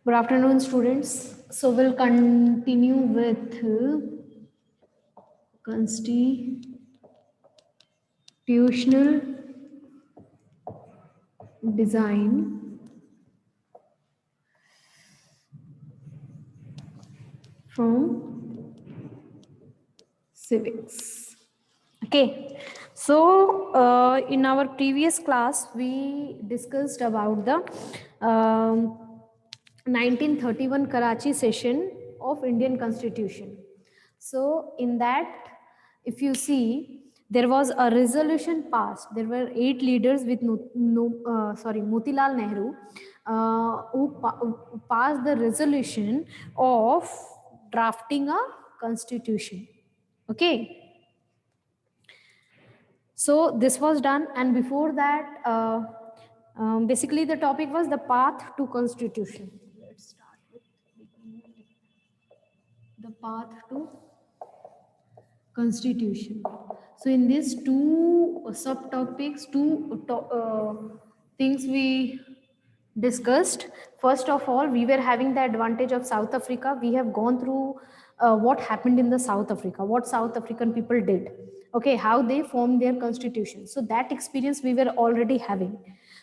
Good afternoon, students. So we'll continue with constitutional design from civics. Okay. So in our previous class, we discussed about the 1931 Karachi session of Indian Constitution. So in that, if you see, there was a resolution passed. There were 8 leaders with Motilal Nehru, who passed the resolution of drafting a constitution. Okay. So this was done, and before that, basically the topic was the path to constitution. Let's start with the path to constitution. So in these two subtopics, things we discussed. First of all, we were having the advantage of South Africa. We have gone through what happened in the South Africa, what South African people did, okay, how they formed their constitution. So that experience we were already having,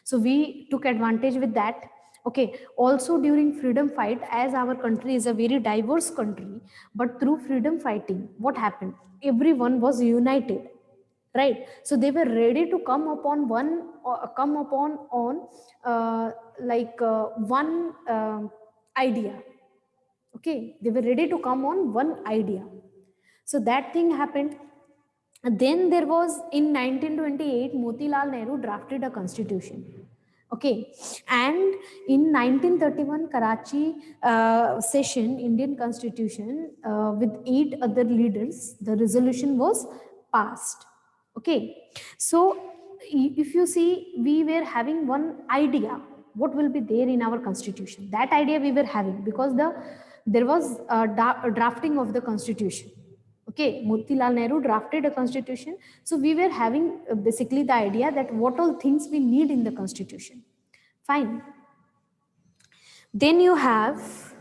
so we took advantage with that. Okay, also during freedom fight, as our country is a very diverse country, but through freedom fighting, what happened, everyone was united, right? So they were ready to come upon one, come upon on one idea. Okay, they were ready to come on one idea. So that thing happened. And then there was, in 1928, Motilal Nehru drafted a constitution. Okay, and in 1931 Karachi session, Indian constitution, with 8 other leaders, the resolution was passed. Okay, so if you see, we were having one idea what will be there in our constitution. That idea we were having because there was a drafting of the constitution. Okay, Motilal Nehru drafted a constitution. So we were having basically the idea that what all things we need in the constitution. Fine. Then you have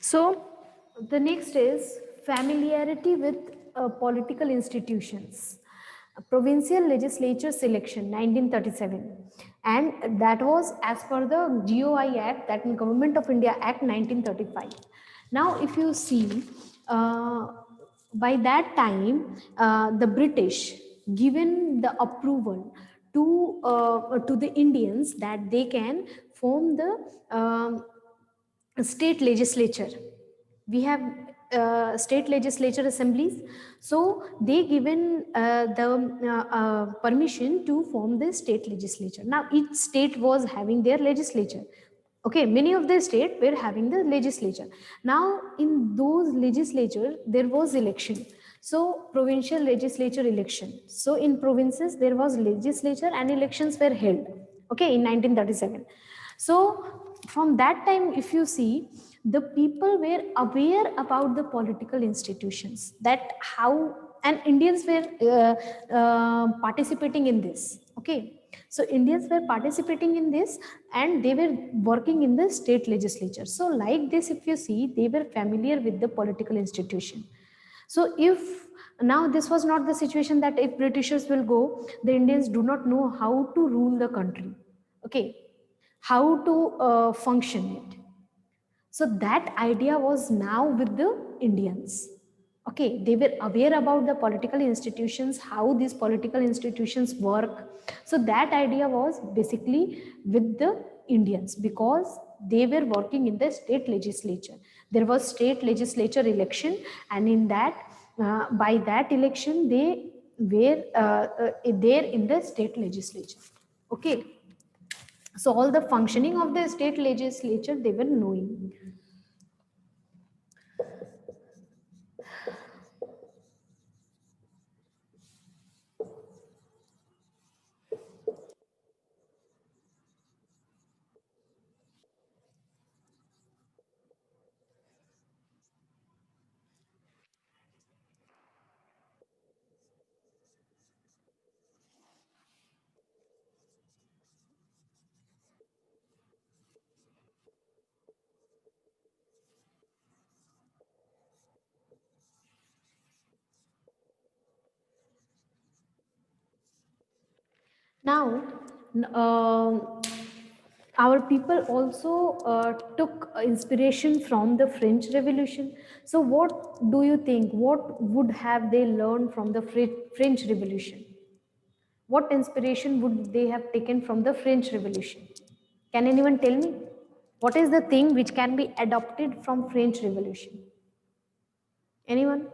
so the next is familiarity with political institutions. Provincial legislature selection 1937, and that was as per the GOI Act, that is Government of India Act 1935. Now if you see, by that time the British given the approval to the Indians that they can form the state legislature. We have state legislature assemblies, so they given the permission to form the state legislature. Now each state was having their legislature. Okay, many of the state were having the legislature. Now in those legislature there was election, so provincial legislature election. So in provinces there was legislature and elections were held, okay, in 1937. So from that time, if you see, the people were aware about the political institutions, that how, and Indians were participating in this. Okay, so Indians were participating in this, and they were working in the state legislature. So like this, if you see, they were familiar with the political institution. So if now this was not the situation that if Britishers will go, the Indians do not know how to rule the country. Okay, how to function it. So that idea was now with the Indians. Okay, they were aware about the political institutions, how these political institutions work. So that idea was basically with the Indians, because they were working in the state legislature. There was state legislature election, and in that, by that election, they were there in the state legislature. Okay, so all the functioning of the state legislature they were knowing. Now, our people also took inspiration from the French Revolution. So, what do you think? What would have they learned from the French Revolution? What inspiration would they have taken from the French Revolution? Can anyone tell me? What is the thing which can be adopted from French Revolution? Anyone?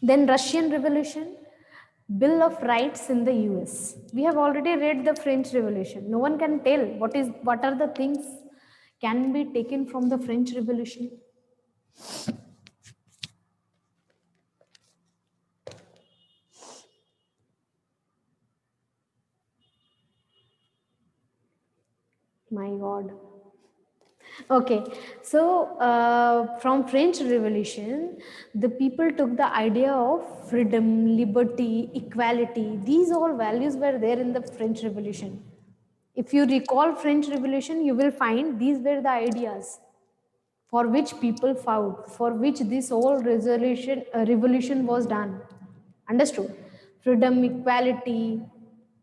Then Russian Revolution, Bill of Rights in the US. We have already read the French Revolution. No one can tell what are the things can be taken from the French Revolution. My God. Okay, so from French Revolution, the people took the idea of freedom, liberty, equality. These all values were there in the French Revolution. If you recall French Revolution, you will find these were the ideas for which people fought, for which this whole revolution was done. Understood? Freedom, equality,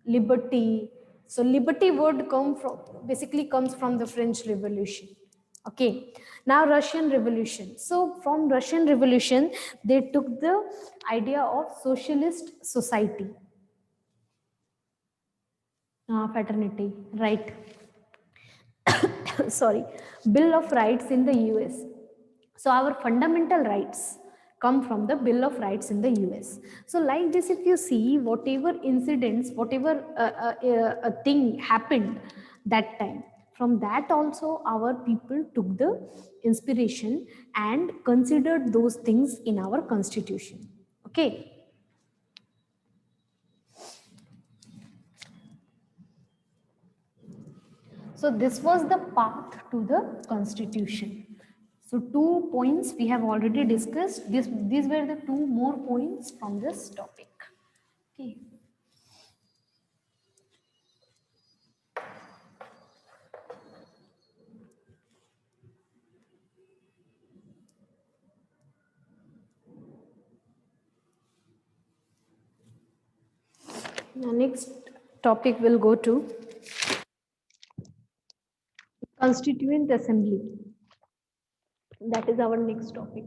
liberty. So liberty word basically comes from the French Revolution. Okay. Now Russian Revolution. So from Russian Revolution, they took the idea of socialist society. Fraternity, right? Sorry, Bill of Rights in the US. So our fundamental rights come from the Bill of Rights in the US. So like this, if you see whatever incidents, whatever thing happened that time, from that also our people took the inspiration and considered those things in our constitution. Okay. So this was the path to the constitution. So 2 points we have already discussed. These were the 2 more points from this topic. Okay. The next topic will go to Constituent Assembly. That is our next topic.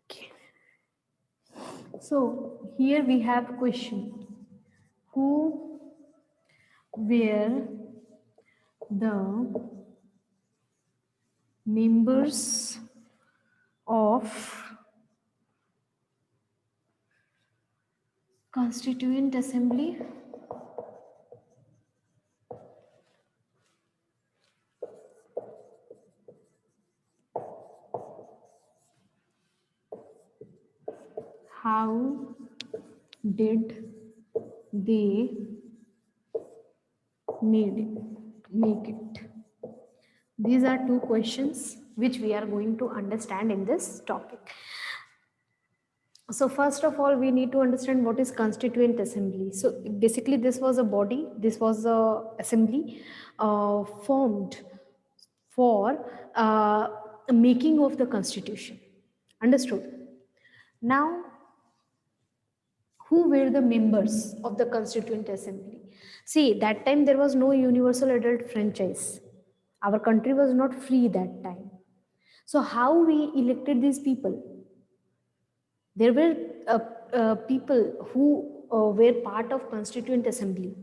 Okay. So here we have question. Who were the members of Constituent Assembly? How did they make it? These are 2 questions which we are going to understand in this topic. So first of all, we need to understand what is Constituent Assembly. So basically, this was a body, this was a assembly formed for making of the constitution. Understood? Now, who were the members of the Constituent Assembly. See, that time there was no universal adult franchise. Our country was not free that time. So how we elected these people? There were people who were part of Constituent Assembly,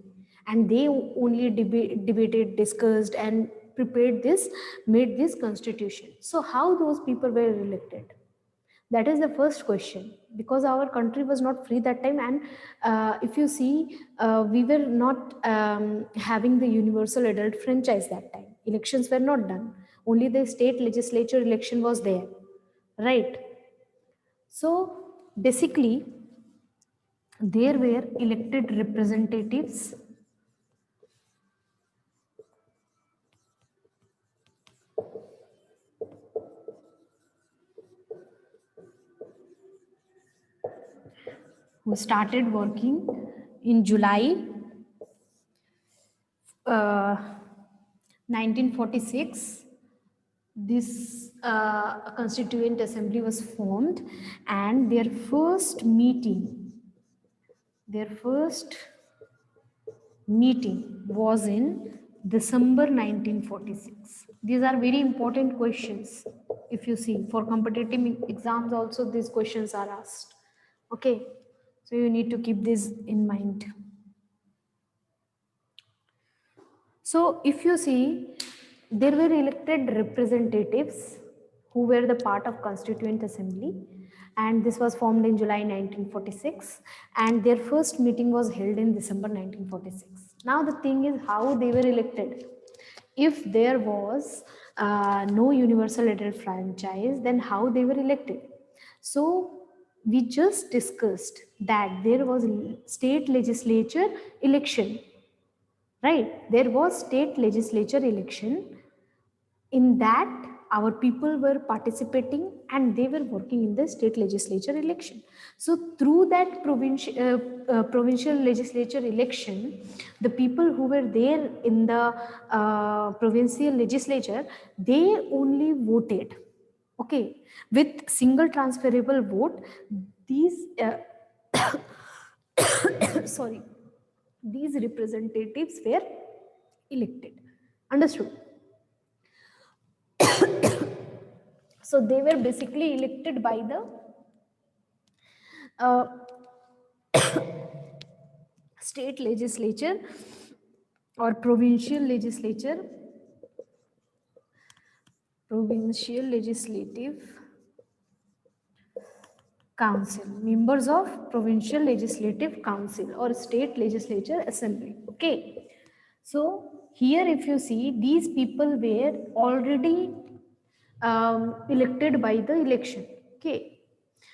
and they only debated, discussed, and prepared this, made this constitution. So how those people were elected? That is the first question, because our country was not free that time. And if you see, we were not having the universal adult franchise that time. Elections were not done. Only the state legislature election was there, right? So basically, there were elected representatives who started working in July 1946. This Constituent Assembly was formed, and their first meeting was in December 1946. These are very important questions. If you see, for competitive exams also these questions are asked. Okay, so you need to keep this in mind. So if you see, there were elected representatives who were the part of Constituent Assembly, and this was formed in July 1946, and their first meeting was held in December 1946. Now the thing is how they were elected. If there was no universal adult franchise, then how they were elected? So we just discussed that there was state legislature election, right? There was state legislature election. In that, our people were participating and they were working in the state legislature election. So through that provincial legislature election, the people who were there in the provincial legislature, they only voted. Okay, with single transferable vote, these sorry, these representatives were elected. Understood? So they were basically elected by the uh, state legislature or provincial legislature, provincial legislative council, members of provincial legislative council or state legislature assembly. Okay, so here if you see, these people were already elected by the election. Okay,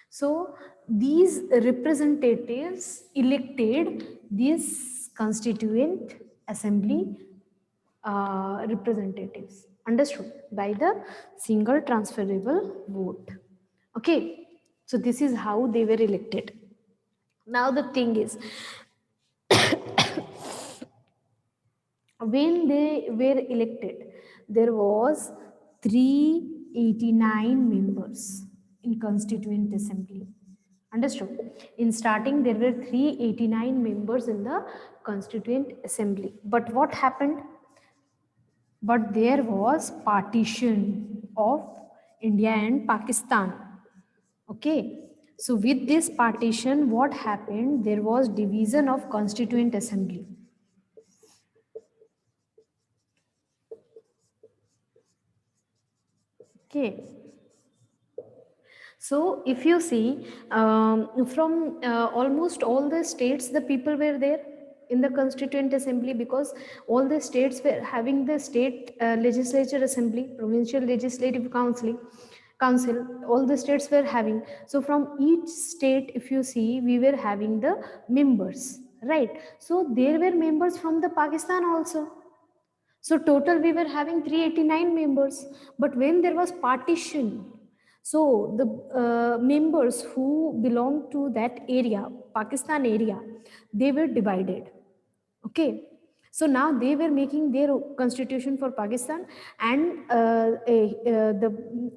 so these representatives elected this Constituent Assembly representatives, understood, by the single transferable vote. Okay, so this is how they were elected. Now the thing is, when they were elected, there was 389 members in Constituent Assembly. Understood? In starting, there were 389 members in the Constituent Assembly. But what happened? But there was partition of India and Pakistan. Okay. So with this partition, what happened? There was division of Constituent Assembly. Okay. So if you see, from almost all the states, the people were there in the Constituent Assembly, because all the states were having the state legislature assembly, provincial legislative council, all the states were having. So from each state, if you see, we were having the members, right? So there were members from the Pakistan also. So total we were having 389 members. But when there was partition, so the members who belonged to that area, Pakistan area, they were divided. Okay. So now they were making their constitution for Pakistan, and the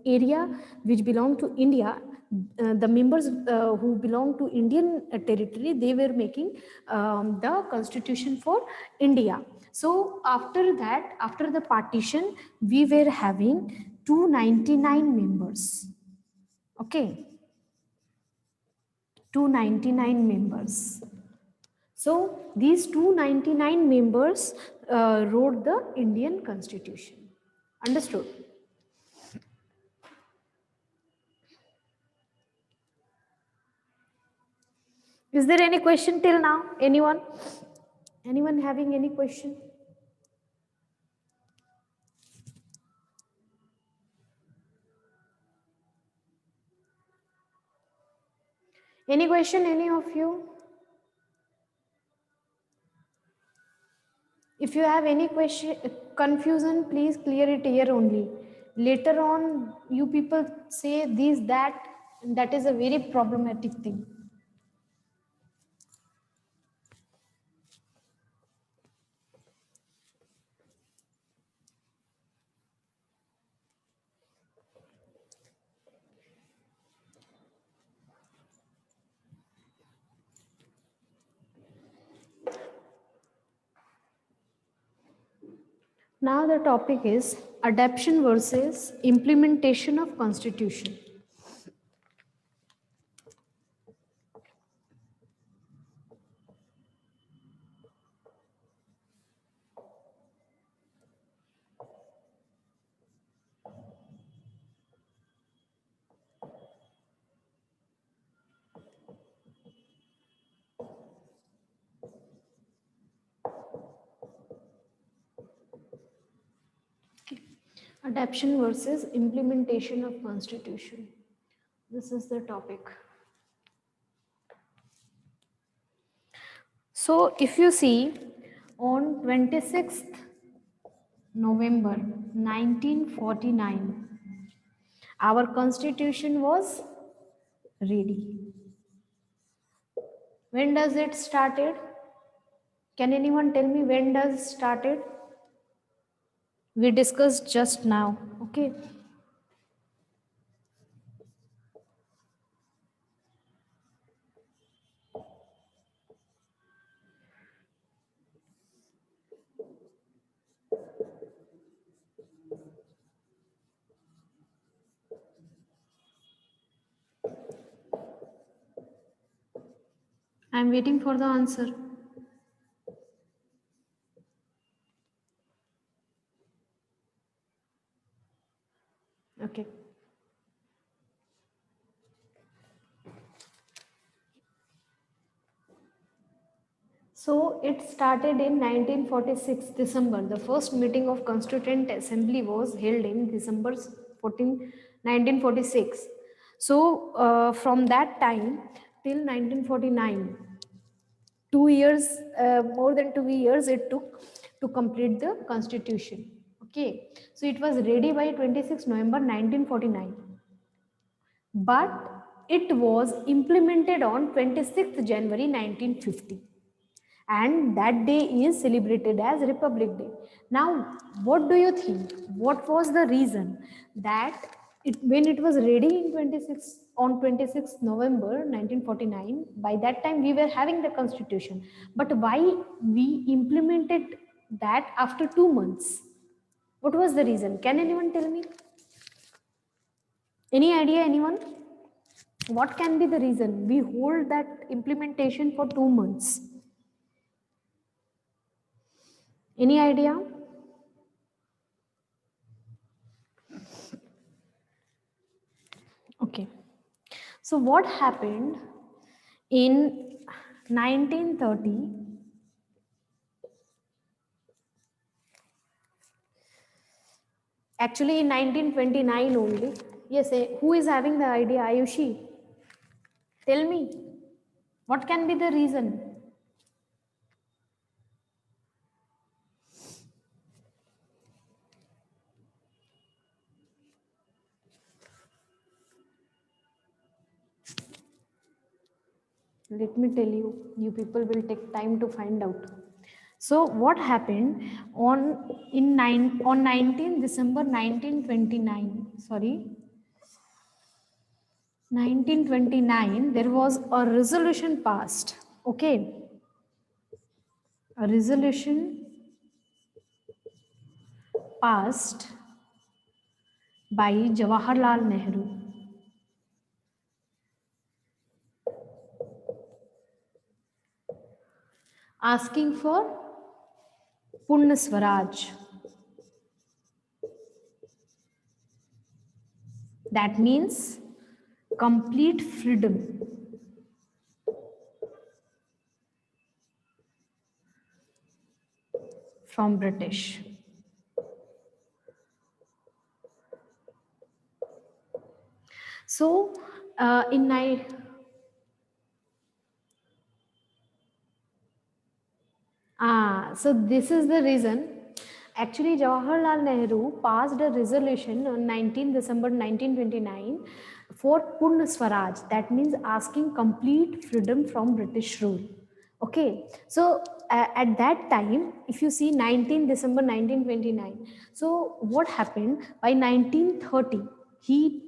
area which belonged to India, the members who belong to Indian territory, they were making the constitution for India. So after that, after the partition, we were having 299 members. Okay, 299 members. So these 299 members wrote the Indian constitution. Understood? Is there any question till now? Anyone? Anyone having any question? Any question, any of you? If you have any question, confusion, please clear it here only. Later on, you people say this, that, and that is a very problematic thing. Now the topic is adoption versus implementation of constitution. Adoption versus implementation of constitution. This is the topic. So if you see, on 26th November 1949, our constitution was ready. When does it started? Can anyone tell me when does it started? We discussed just now. Okay. I am waiting for the answer. Okay. So it started in 1946 December. The first meeting of Constituent Assembly was held in December 14, 1946. So from that time till 1949, 2 years, more than 2 years it took to complete the constitution. Okay, so it was ready by 26 November 1949, but it was implemented on 26th January 1950, and that day is celebrated as Republic Day. Now, what do you think? What was the reason that when it was ready in 26th November 1949, by that time we were having the constitution, but why we implemented that after 2 months? What was the reason? Can anyone tell me? Any idea, anyone? What can be the reason we hold that implementation for 2 months? Any idea? Okay. So what happened in 1930? Actually, in 1929 only. Yes, who is having the idea? Ayushi, tell me, what can be the reason? Let me tell you, you people will take time to find out. So what happened on 19 December 1929? Sorry, 1929, there was a resolution passed. Okay, a resolution passed by Jawaharlal Nehru asking for Purna Swaraj. That means complete freedom from British. So, in I so this is the reason. Actually, Jawaharlal Nehru passed a resolution on 19 December 1929 for Purna Swaraj. That means asking complete freedom from British rule. Okay, so at that time, if you see 19 December 1929, so what happened by 1930? He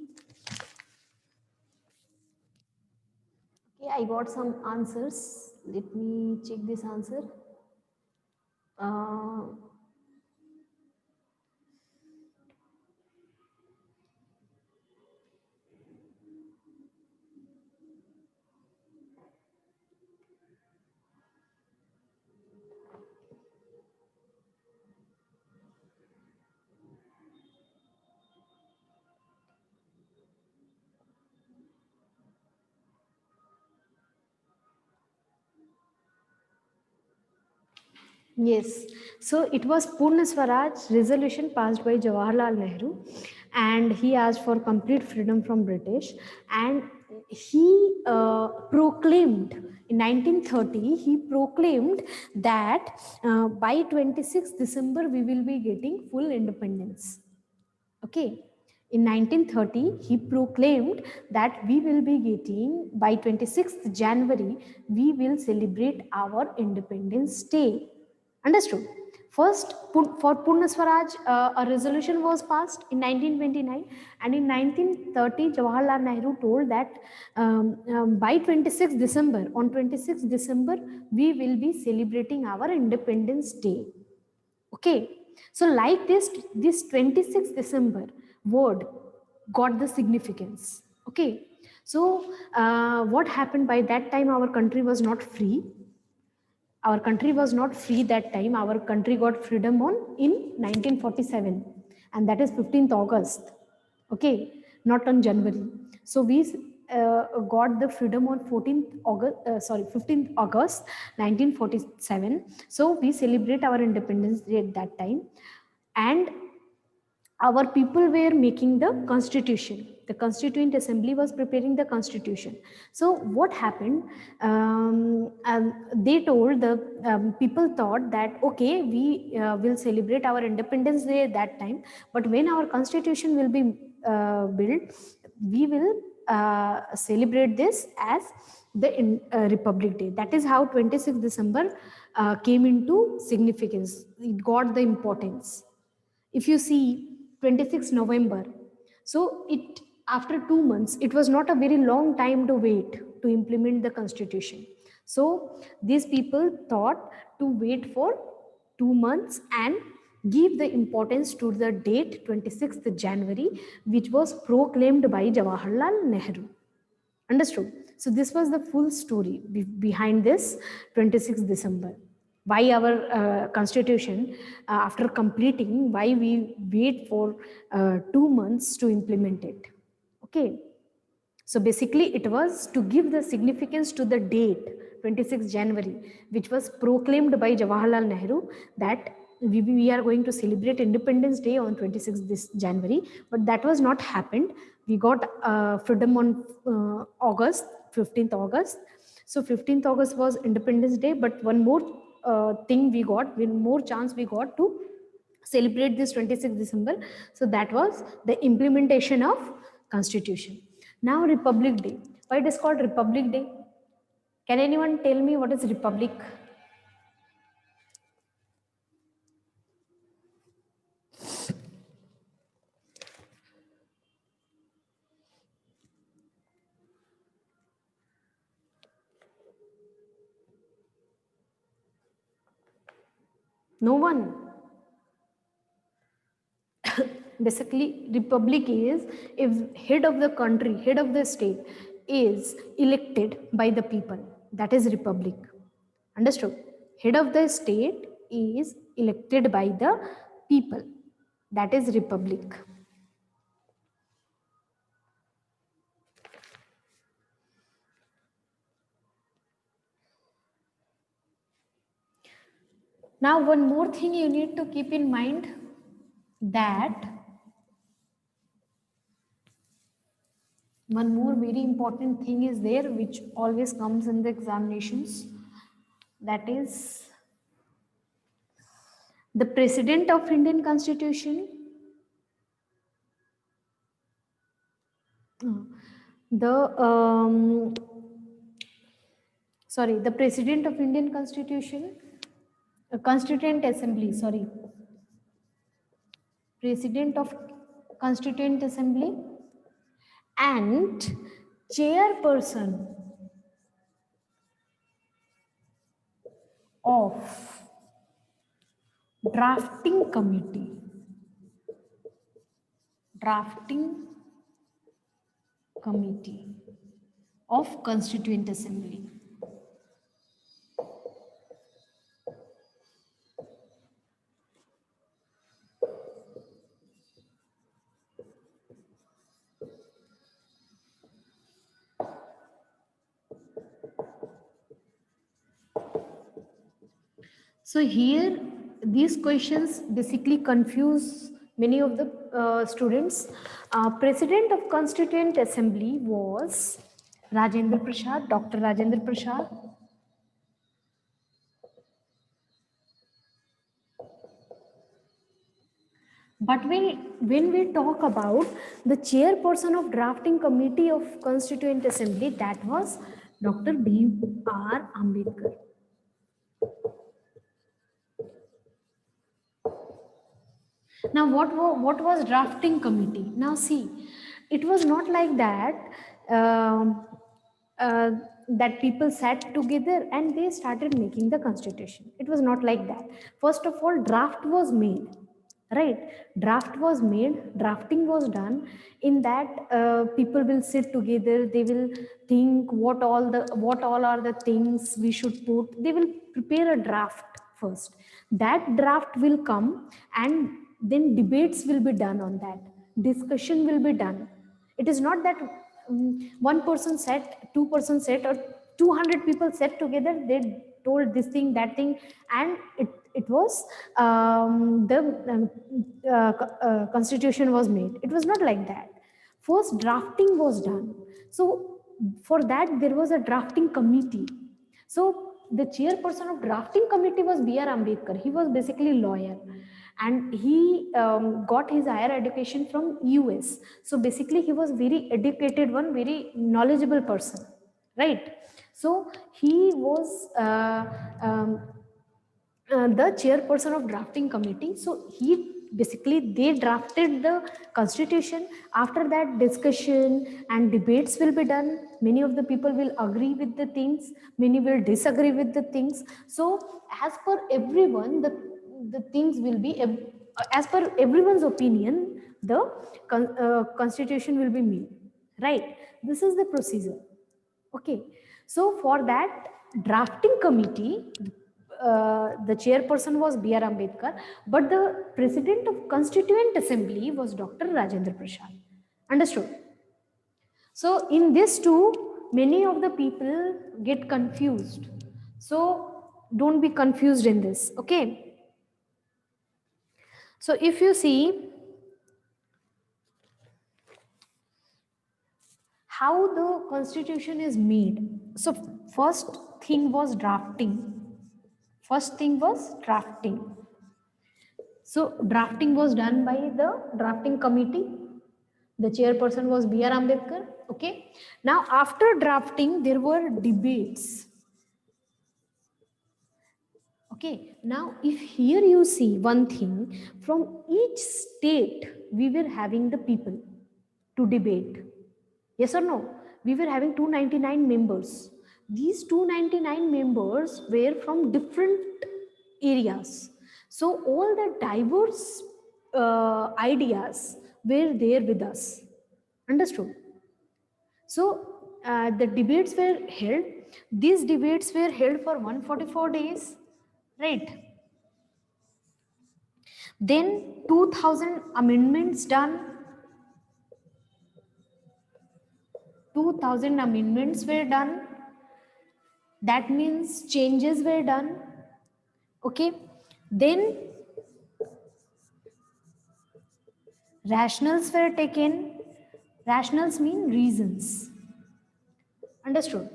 Okay, I got some answers. Let me check this answer. Uh, Yes, so it was Purna Swaraj resolution passed by Jawaharlal Nehru, and he asked for complete freedom from British, and he proclaimed in 1930 he proclaimed that by 26th December we will be getting full independence. Okay. In 1930, he proclaimed that we will be getting by 26th January, we will celebrate our Independence Day. Understood? First, for Purna Swaraj, a resolution was passed in 1929, and in 1930, Jawaharlal Nehru told that by 26th December, on 26th December, we will be celebrating our Independence Day. Okay, so like this 26th December word got the significance. Okay, so what happened by that time? Our country was not free. Our country was not free that time. Our country got freedom on in 1947, and that is 15th August. Okay, not on January. So we got the freedom on 14th August, 15th August 1947. So we celebrate our Independence Day at that time, and our people were making the constitution. The constituent assembly was preparing the constitution. So what happened, they told the people thought that okay, we will celebrate our Independence Day at that time, but when our constitution will be built, we will celebrate this as the Republic Day. That is how 26th December came into significance. It got the importance. If you see 26 November, so it, after 2 months, it was not a very long time to wait to implement the constitution. So these people thought to wait for 2 months and give the importance to the date 26th January, which was proclaimed by Jawaharlal Nehru. Understood? So this was the full story behind this 26th December. Why our constitution, after completing, why we wait for 2 months to implement it. Okay. So basically it was to give the significance to the date 26th January, which was proclaimed by Jawaharlal Nehru, that we are going to celebrate Independence Day on 26th this January. But that was not happened. We got freedom on August, 15th August. So 15th August was Independence Day, but one more thing we got, one more chance we got to celebrate this 26th December. So that was the implementation of Constitution. Now Republic Day. Why it is called Republic Day? Can anyone tell me what is Republic? No one. Basically, republic is if head of the country, head of the state is elected by the people, that is republic. Understood? Head of the state is elected by the people, that is republic. Now, one more thing you need to keep in mind, that one more very important thing is there which always comes in the examinations, that is the president of Indian Constitution, the the president of Indian Constitution, Constituent Assembly, sorry, president of Constituent Assembly, and chairperson of drafting committee, drafting committee of Constituent Assembly. So here, these questions basically confuse many of the students. President of Constituent Assembly was Rajendra Prasad, Dr. Rajendra Prasad. But when we talk about the chairperson of drafting committee of Constituent Assembly, that was Dr. B.R. Ambedkar. Now, what was drafting committee? Now, see, it was not like that that people sat together and they started making the constitution. It was not like that. First of all, draft was made, right? Draft was made, drafting was done. In that, people will sit together. They will think what all are the things we should put. They will prepare a draft first. That draft will come, and then debates will be done on that, discussion will be done. It is not that one person said, two person said, or 200 people sat together, they told this thing, that thing, and it was constitution was made. It was not like that. First drafting was done. So for that there was a drafting committee. So the chairperson of drafting committee was B.R. Ambedkar. He was basically lawyer, and he got his higher education from US. So basically he was very educated one, very knowledgeable person, right? So he was the chairperson of drafting committee. So they drafted the constitution. After that, discussion and debates will be done. Many of the people will agree with the things, many will disagree with the things. So as per everyone, the things will be as per everyone's opinion, the constitution will be made, right? This is the procedure. Okay, so for that drafting committee, the chairperson was B.R. Ambedkar, but the president of Constituent Assembly was Dr. Rajendra Prasad. Understood? So in this too, many of the people get confused. So don't be confused in this, okay? So if you see how the constitution is made, so first thing was drafting. First thing was drafting. So drafting was done by the drafting committee. The chairperson was B.R. Ambedkar. Okay. Now after drafting, there were debates. Okay. Now if here you see one thing, from each state we were having the people to debate. Yes or no? We were having 299 members. These 299 members were from different areas. So all the diverse ideas were there with us. Understood? So the debates were held. These debates were held for 144 days, right? Then 2000 amendments done. 2000 amendments were done. That means changes were done. Okay. Then rationals were taken. Rationals mean reasons. Understood?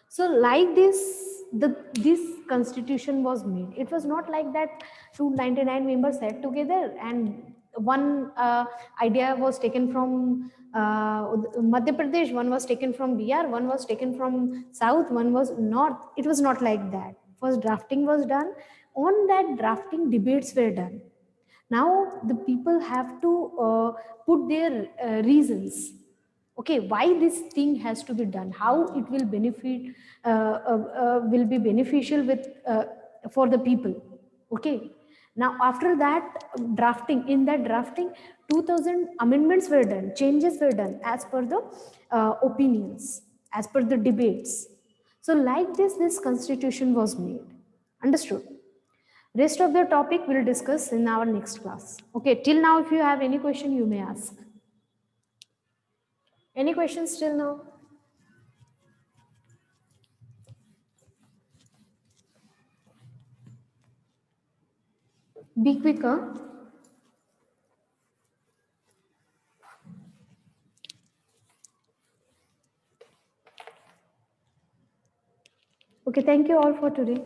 So like this constitution was made. It was not like that 299 members sat together and one idea was taken from Madhya Pradesh, one was taken from Bihar, one was taken from South, one was North. It was not like that. First drafting was done. On that drafting, debates were done. Now the people have to put their reasons. Okay, why this thing has to be done, how it will benefit, will be beneficial with for the people. Okay, now after that drafting, in that drafting 2000 amendments were done, changes were done as per the opinions, as per the debates. So like this constitution was made. Understood? Rest of the topic we'll discuss in our next class. Okay, till now, if you have any question, you may ask. Any questions till now? Be quicker. Okay, thank you all for today.